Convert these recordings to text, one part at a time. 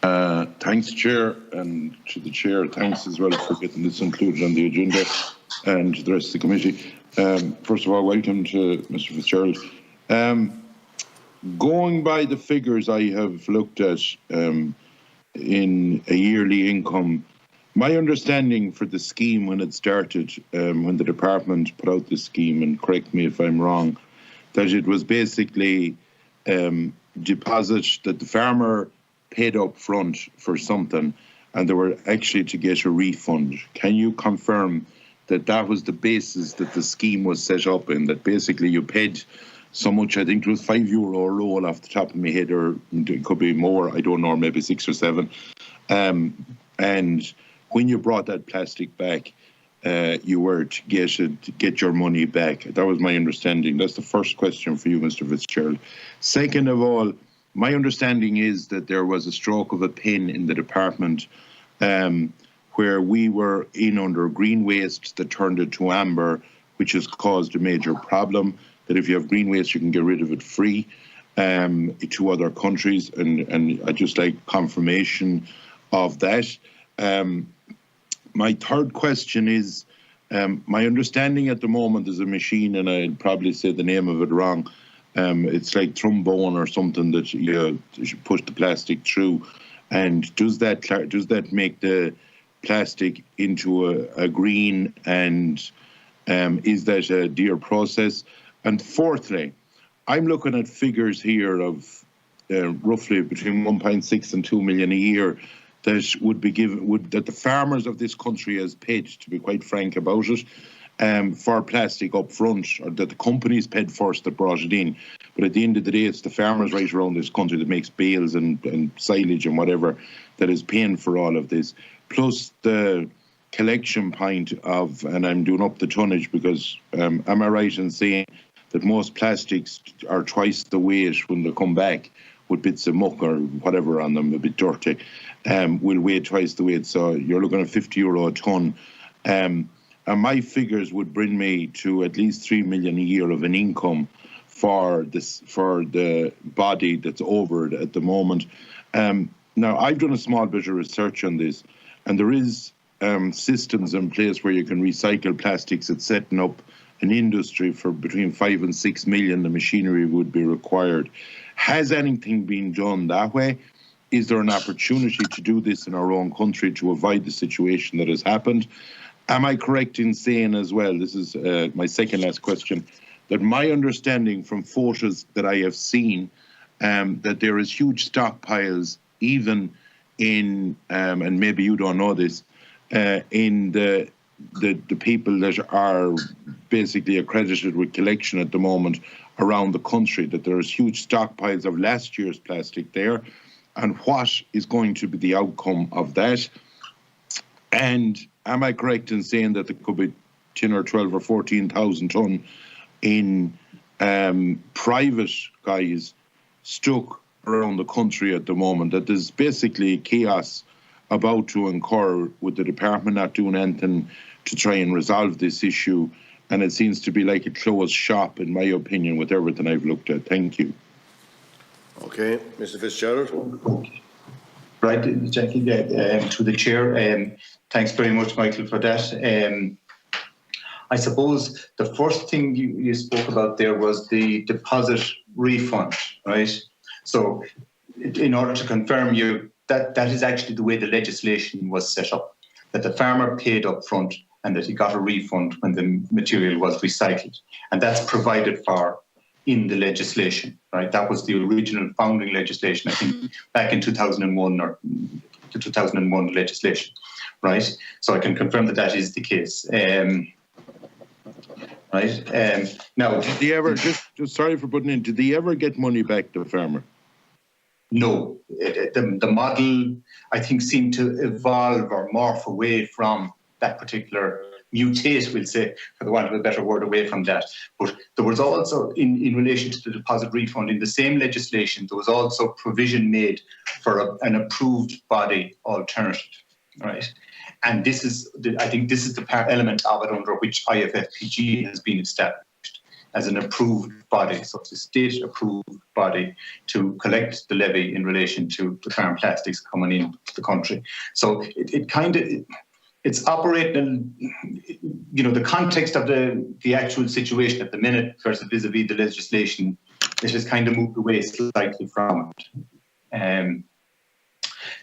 Thanks, Chair, and to the Chair, thanks as well for getting this included on the agenda, and to the rest of the committee. First of all, welcome to Mr. Fitzgerald. Going by the figures I have looked at in a yearly income, my understanding for the scheme when it started, when the department put out the scheme, and correct me if I'm wrong, that it was basically deposit that the farmer paid up front for something, and they were actually to get a refund. Can you confirm that that was the basis that the scheme was set up in, that basically you paid so much, I think it was €5 a roll off the top of my head, or it could be more, I don't know, maybe 6 or 7. And when you brought that plastic back, you were to get your money back. That was my understanding. That's the first question for you, Mr. Fitzgerald. Second of all, my understanding is that there was a stroke of a pen in the department where we were in under green waste that turned it to amber, which has caused a major problem, that if you have green waste, you can get rid of it free to other countries, and I just like confirmation of that. My third question is, my understanding at the moment is a machine, and I'd probably say the name of it wrong, it's like trombone or something that you push the plastic through, and does that make the plastic into a green, and is that a dear process? And fourthly, I'm looking at figures here of roughly between 1.6 and 2 million a year that would be given, that the farmers of this country has paid, to be quite frank about it, for plastic up front, or that the companies paid first that brought it in. But at the end of the day, it's the farmers right around this country that makes bales and silage and whatever that is paying for all of this. Plus the collection point of, and I'm doing up the tonnage because, am I right in saying that most plastics are twice the weight when they come back with bits of muck or whatever on them, a bit dirty, will weigh twice the weight. So you're looking at €50 a tonne. And my figures would bring me to at least 3 million a year of an income for the body that's over it at the moment. Now, I've done a small bit of research on this, and there is systems in place where you can recycle plastics. It's setting up an industry for between 5 and 6 million. The machinery would be required. Has anything been done that way? Is there an opportunity to do this in our own country to avoid the situation that has happened? Am I correct in saying as well, this is my second last question, that my understanding from photos that I have seen, that there is huge stockpiles even in, and maybe you don't know this, in the people that are basically accredited with collection at the moment around the country, that there is huge stockpiles of last year's plastic there, and what is going to be the outcome of that? And am I correct in saying that there could be 10 or 12 or 14,000 tonne in private guys stuck around the country at the moment, that there's basically chaos about to incur with the department not doing anything to try and resolve this issue, and it seems to be like a closed shop, in my opinion, with everything I've looked at. Thank you. Okay, Mr. Fitzgerald. Right, Jackie, to the Chair. Thanks very much, Michael, for that. I suppose the first thing you spoke about there was the deposit refund, right? So in order to confirm you, that is actually the way the legislation was set up, that the farmer paid up front and that he got a refund when the material was recycled. And that's provided for in the legislation, right? That was the original founding legislation, I think, back in 2001, or the 2001 legislation, right? So I can confirm that that is the case. Right? Now, did they ever, just sorry for putting in, did they ever get money back to the farmer? No. The model, I think, seemed to evolve or morph away from that particular, mutate, we'll say, for the want of a better word, away from that. But there was also, in relation to the deposit refund, in the same legislation, there was also provision made for an approved body alternative, right? And this is, I think this is the element of it under which IFFPG has been established. as an approved body. So it's a state-approved body to collect the levy in relation to the farm plastics coming into the country. So it's operating, the context of the actual situation at the minute versus vis-a-vis the legislation, it has kind of moved away slightly from it.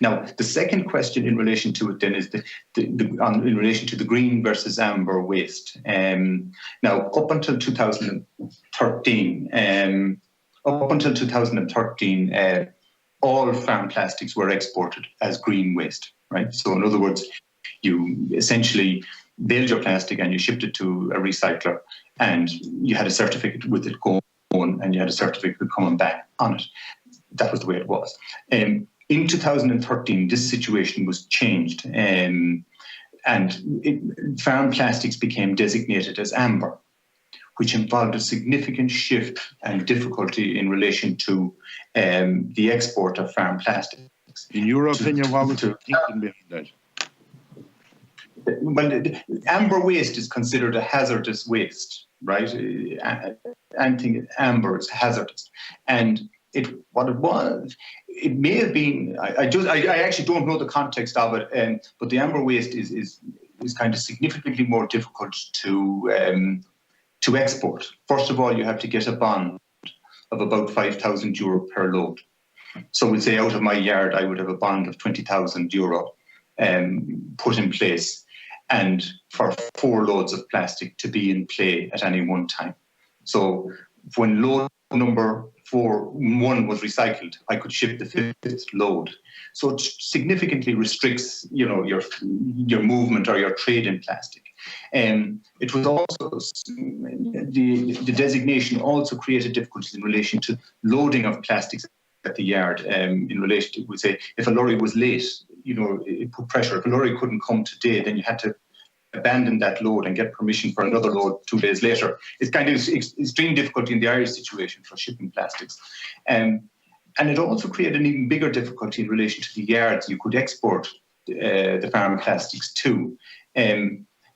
Now, the second question in relation to it then is in relation to the green versus amber waste. Now, up until 2013, all farm plastics were exported as green waste, right? So in other words, you essentially baled your plastic and you shipped it to a recycler, and you had a certificate with it going, and you had a certificate coming back on it. That was the way it was. In 2013, this situation was changed, and farm plastics became designated as amber, which involved a significant shift and difficulty in relation to the export of farm plastics. In your opinion, what was the thinking behind that? Well, amber waste is considered a hazardous waste, right? Anything amber is hazardous, and it may have been. I actually don't know the context of it, but the amber waste is kind of significantly more difficult to export. First of all, you have to get a bond of about €5,000 per load. So we'd say out of my yard, I would have a bond of €20,000 put in place, and for 4 loads of plastic to be in play at any one time. So when load number 1 was recycled, I could ship the 5th load. So it significantly restricts, your movement or your trade in plastic. It was also the designation also created difficulties in relation to loading of plastics at the yard. In relation to, we'd say, if a lorry was late, it put pressure. If a lorry couldn't come today, then you had to abandon that load and get permission for another load 2 days later. It's kind of extreme difficulty in the Irish situation for shipping plastics. And it also created an even bigger difficulty in relation to the yards you could export the farm plastics to.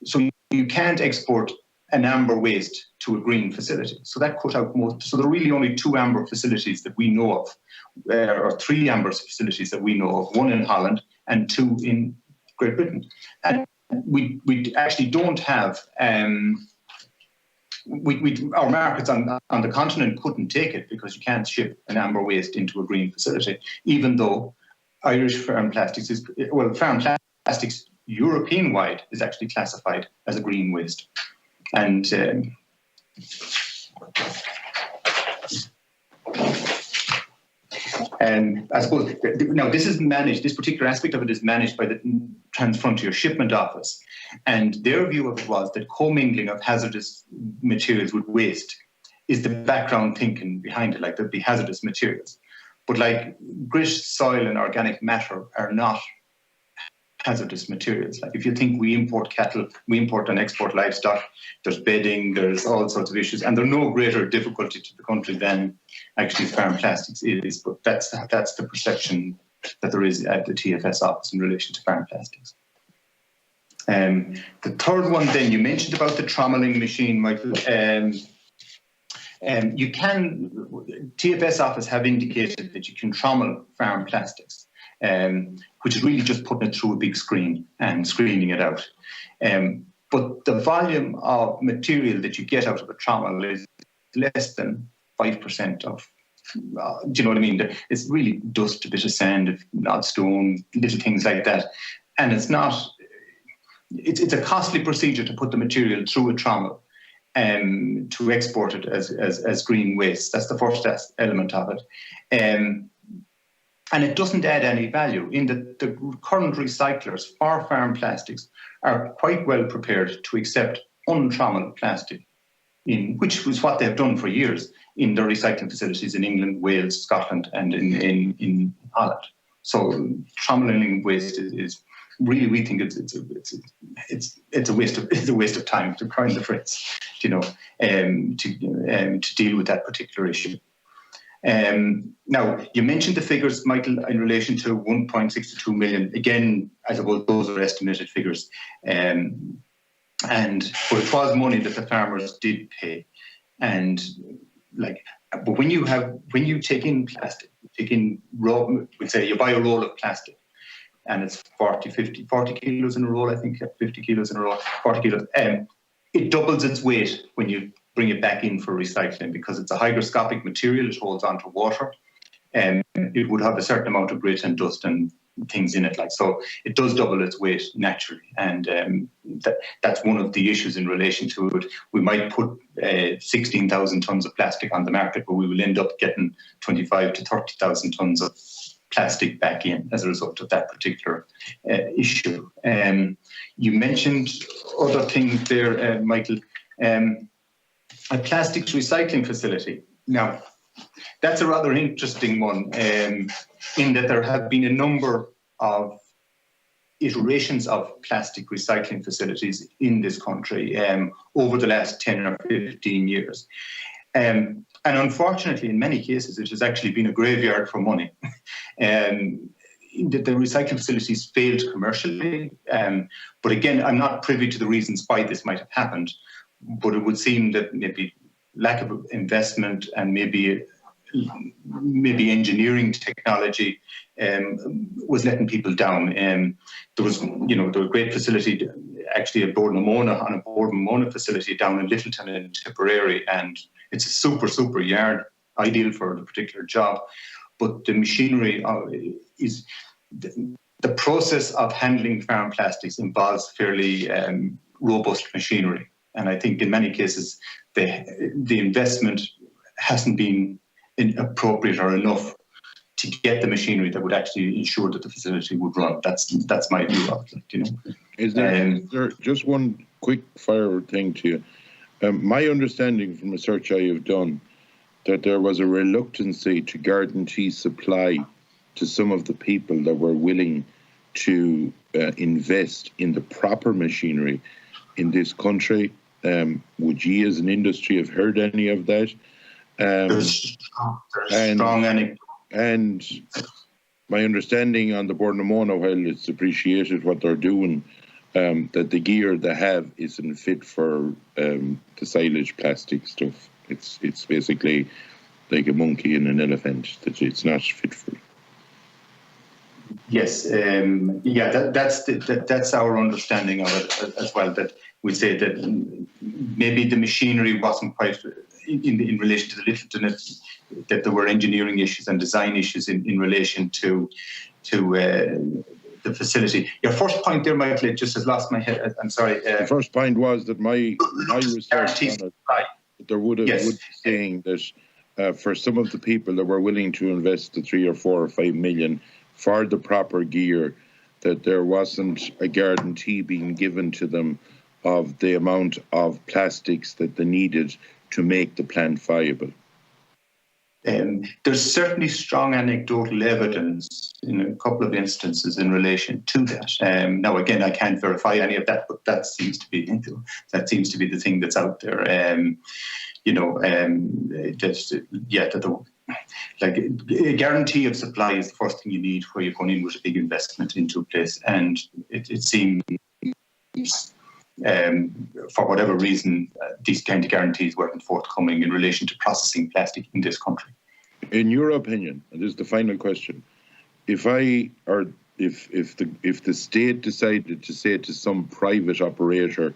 So you can't export an amber waste to a green facility. So that cut out most. So there are really only 2 amber facilities that we know of, or 3 amber facilities that we know of, 1 in Holland and 2 in Great Britain. And we actually don't have, our markets on the continent couldn't take it because you can't ship an amber waste into a green facility, even though Irish farm plastics farm plastics European-wide is actually classified as a green waste. And I suppose, now this is managed, this particular aspect of it is managed by the Transfrontier Shipment Office. And their view of it was that commingling of hazardous materials with waste is the background thinking behind it, like there'd be hazardous materials. But like grit, soil and organic matter are not hazardous materials. Like if you think we import cattle, we import and export livestock, there's bedding, there's all sorts of issues, and there's no greater difficulty to the country than actually farm plastics is. But that's the perception that there is at the TFS office in relation to farm plastics. The third one then, you mentioned about the trommeling machine, Michael. You can, TFS office have indicated that you can trommel farm plastics, which is really just putting it through a big screen and screening it out. But the volume of material that you get out of a trommel is less than 5% of, do you know what I mean? It's really dust, a bit of sand, not stone, little things like that. And it's not, it's a costly procedure to put the material through a trommel to export it as green waste. That's the first element of it. And it doesn't add any value in that the current recyclers for farm plastics are quite well prepared to accept untrommeled plastic, which was what they've done for years in their recycling facilities in England, Wales, Scotland, and in Holland. So trommeling waste is really, we think it's a waste of time, to coin the phrase, to deal with that particular issue. Now, you mentioned the figures, Michael, in relation to 1.62 million. Again, I suppose those are estimated figures. But it was money that the farmers did pay. And but when you take in plastic, take in raw, we'll say you buy a roll of plastic and it's 40 kilos in a roll, I think, 50 kilos in a roll, 40 kilos. It doubles its weight when you bring it back in for recycling because it's a hygroscopic material, it holds onto water. It would have a certain amount of grit and dust and things in it, so it does double its weight naturally, and that's one of the issues in relation to it. We might put 16,000 tons of plastic on the market, but we will end up getting 25 to 30,000 tons of plastic back in as a result of that particular issue. You mentioned other things there, Michael. A plastics recycling facility. Now, that's a rather interesting one in that there have been a number of iterations of plastic recycling facilities in this country over the last 10 or 15 years. And unfortunately, in many cases, it has actually been a graveyard for money. The recycling facilities failed commercially. But again, I'm not privy to the reasons why this might have happened, but it would seem that maybe lack of investment and maybe engineering technology was letting people down. There was a great facility actually at Borden facility down in Littleton in Tipperary, and it's a super yard, ideal for the particular job. But the machinery is the process of handling farm plastics involves fairly robust machinery, and I think in many cases the investment hasn't been appropriate or enough to get the machinery that would actually ensure that the facility would run. That's my view of it. Is there just one quick fire thing to you? My understanding from research I have done that there was a reluctancy to guarantee supply to some of the people that were willing to invest in the proper machinery in this country. Would you as an industry have heard any of that? There's strong anecdote. And my understanding on the Borden while it's appreciated what they're doing, that the gear they have isn't fit for the silage plastic stuff. It's basically like a monkey and an elephant. That it's not fit for. Yes, that's our understanding of it as well. That we say that maybe the machinery wasn't quite in relation to the Littleton, that there were engineering issues and design issues in relation to the facility. Your first point there, Michael, it just has lost my head. I'm sorry. The first point was that my research on it, there would be saying that for some of the people that were willing to invest the 3 or 4 or 5 million for the proper gear, that there wasn't a guarantee being given to them of the amount of plastics that they needed to make the plant viable. There's certainly strong anecdotal evidence in a couple of instances in relation to that. Now, again, I can't verify any of that, but that seems to be the thing that's out there. Like a guarantee of supply is the first thing you need where you're going in with a big investment into a place, and it seems. For whatever reason, these kind of guarantees weren't forthcoming in relation to processing plastic in this country. In your opinion, and this is the final question, if the state decided to say to some private operator,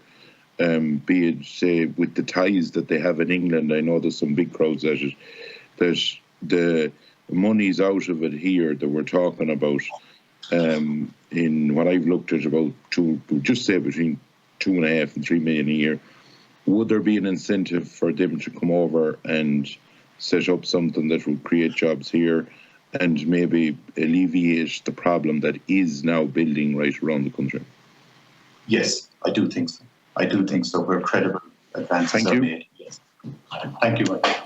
be it say with the ties that they have in England, I know there's some big crowds at it, that the money's out of it here that we're talking about, in what I've looked at about between 2.5 and 3 million a year, would there be an incentive for them to come over and set up something that would create jobs here and maybe alleviate the problem that is now building right around the country? Yes, I do think so. Where credible advances are made. Yes. Thank you, Michael.